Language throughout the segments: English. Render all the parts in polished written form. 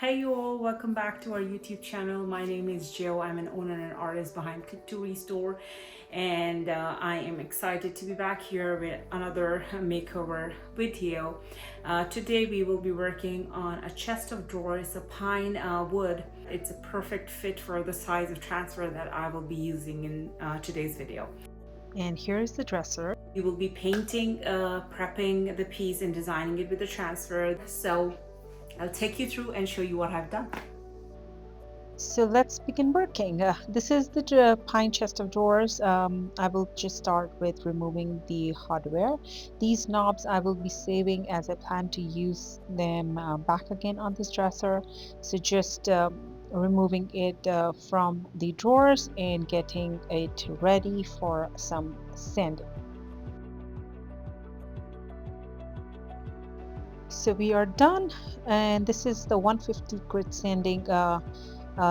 Hey you all, welcome back to our YouTube channel. My name is Joe. I'm an owner and artist behind Click to Restore, and I am excited to be back here with another makeover video. Today we will be working on a chest of drawers, a pine wood. It's a perfect fit for the size of transfer that I will be using in today's video. And here is the dresser. We will be painting, prepping the piece and designing it with the transfer. So I'll take you through and show you what I've done. So let's begin working. This is the pine chest of drawers. I will just start with removing the hardware. These knobs I will be saving as I plan to use them back again on this dresser. So just removing it from the drawers and getting it ready for some sanding. So we are done, and this is the 150 grit sanding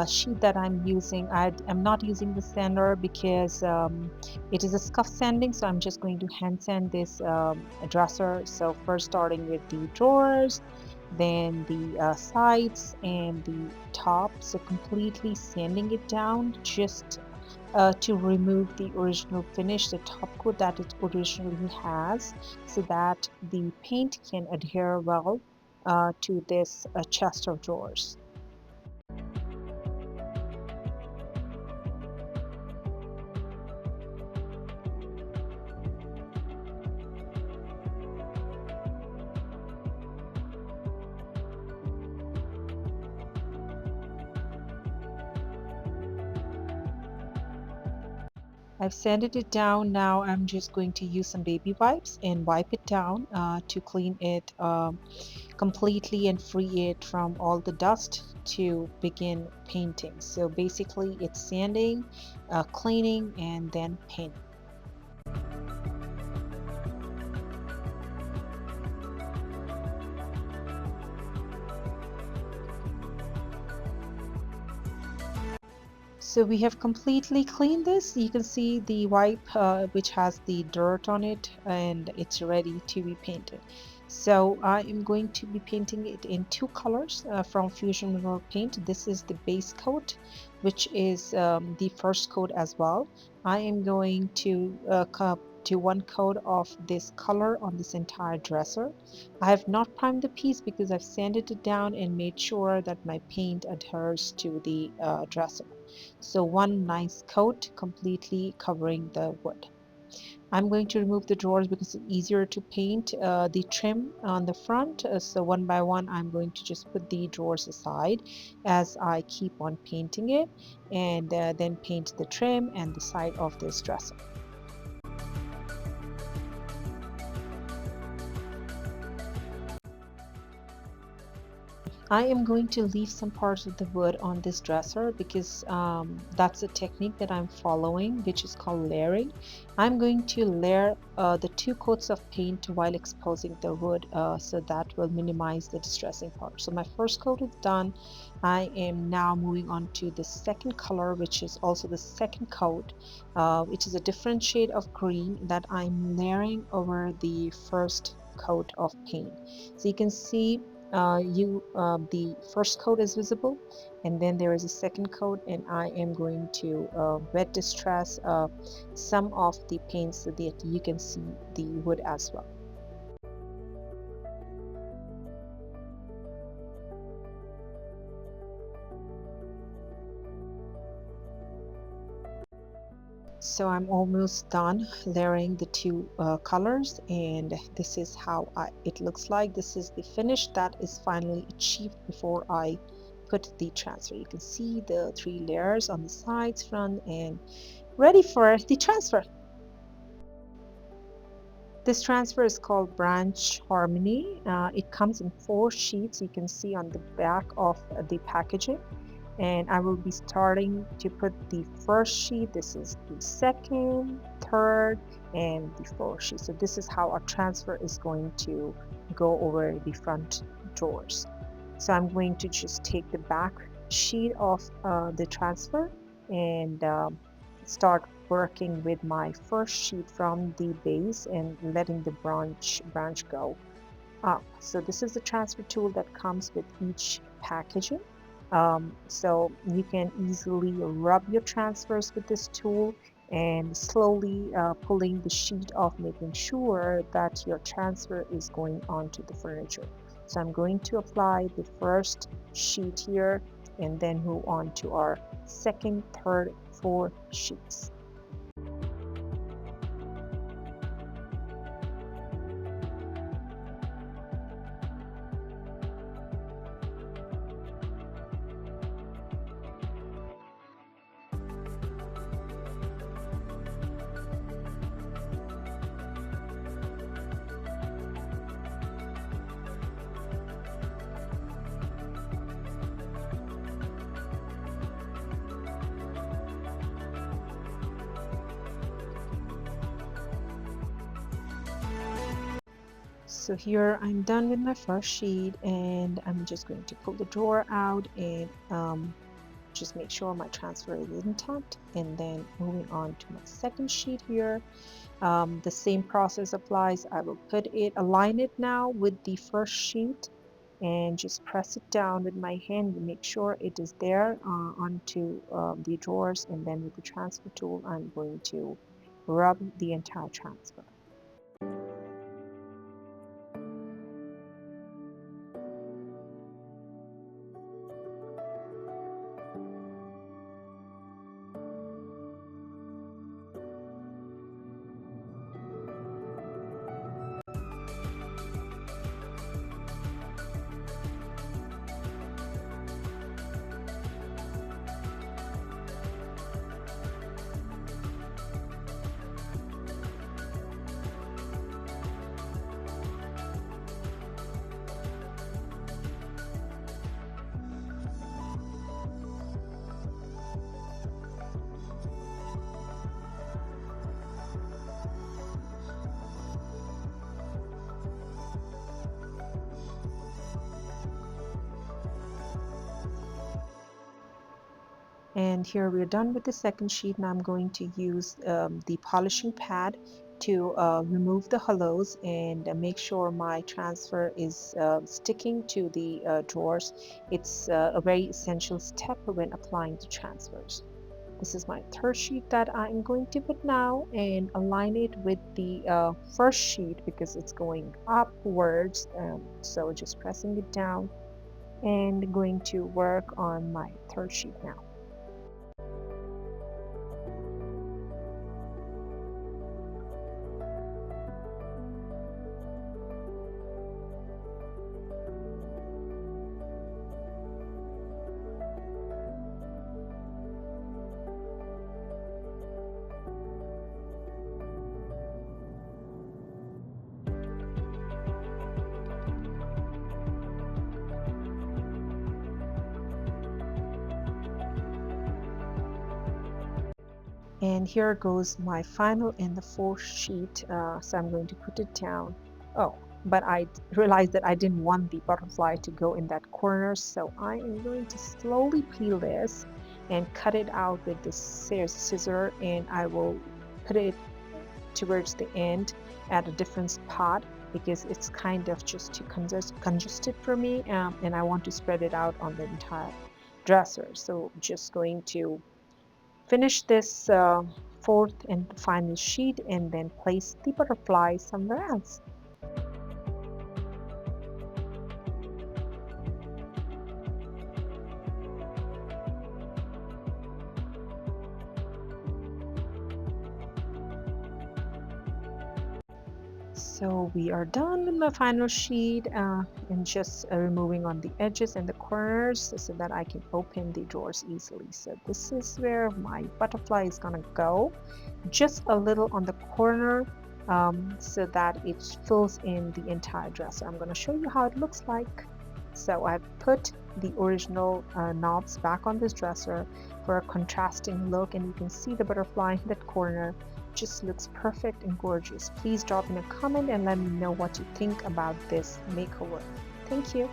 sheet that I'm using. I'm not using the sander because it is a scuff sanding, so I'm just going to hand sand this dresser. So first starting with the drawers, then the sides and the top, so completely sanding it down just to remove the original finish, the top coat that it originally has, so that the paint can adhere well to this chest of drawers. I've sanded it down. Now I'm just going to use some baby wipes and wipe it down to clean it completely and free it from all the dust to begin painting. So basically it's sanding, cleaning, and then painting. So we have completely cleaned this. You can see the wipe which has the dirt on it, and it's ready to be painted. So I am going to be painting it in two colors from Fusion Mineral Paint. This is the base coat, which is the first coat as well. I am going to do one coat of this color on this entire dresser. I have not primed the piece because I've sanded it down and made sure that my paint adheres to the dresser. So one nice coat completely covering the wood. I'm going to remove the drawers because it's easier to paint the trim on the front. So one by one, I'm going to just put the drawers aside as I keep on painting it, and then paint the trim and the side of this dresser. I am going to leave some parts of the wood on this dresser because that's a technique that I'm following, which is called layering. I'm going to layer the two coats of paint while exposing the wood, so that will minimize the distressing part. So my first coat is done. I am now moving on to the second color, which is also the second coat, which is a different shade of green that I'm layering over the first coat of paint. So you can see the first coat is visible, and then there is a second coat, and I am going to wet distress some of the paint so that you can see the wood as well. So I'm almost done layering the two colors, and this is how it looks like. This is the finish that is finally achieved before I put the transfer. You can see the three layers on the sides, front, and ready for the transfer. This transfer is called Branch Harmony. It comes in 4 sheets. You can see on the back of the packaging, and I will be starting to put the first sheet. This is the second, third, and the fourth sheet. So this is how our transfer is going to go over the front drawers. So I'm going to just take the back sheet of the transfer and start working with my first sheet from the base and letting the branch go up. So this is the transfer tool that comes with each packaging. So you can easily rub your transfers with this tool and slowly pulling the sheet off, making sure that your transfer is going onto the furniture. So I'm going to apply the first sheet here and then move on to our second, third, fourth sheets. So here I'm done with my first sheet, and I'm just going to pull the drawer out and just make sure my transfer is intact, and then moving on to my second sheet here. The same process applies. I will align it now with the first sheet and just press it down with my hand to make sure it is there onto the drawers, and then with the transfer tool I'm going to rub the entire transfer. And here we're done with the second sheet. Now I'm going to use the polishing pad to remove the hollows and make sure my transfer is sticking to the drawers. It's a very essential step when applying the transfers. This is my third sheet that I'm going to put now and align it with the first sheet because it's going upwards. So just pressing it down and going to work on my third sheet now. And here goes my final and the fourth sheet. So I'm going to put it down. Oh, but I realized that I didn't want the butterfly to go in that corner. So I am going to slowly peel this and cut it out with this scissor, and I will put it towards the end at a different spot because it's kind of just too congested for me, and I want to spread it out on the entire dresser. So just going to finish this fourth and final sheet and then place the butterfly somewhere else. So we are done with my final sheet and just removing on the edges and the corners so that I can open the drawers easily. So this is where my butterfly is gonna go, just a little on the corner so that it fills in the entire dress. So I'm gonna show you how it looks like. So I've put the original knobs back on this dresser for a contrasting look, and you can see the butterfly in that corner. Just looks perfect and gorgeous. Please drop in a comment and let me know what you think about this makeover. Thank you.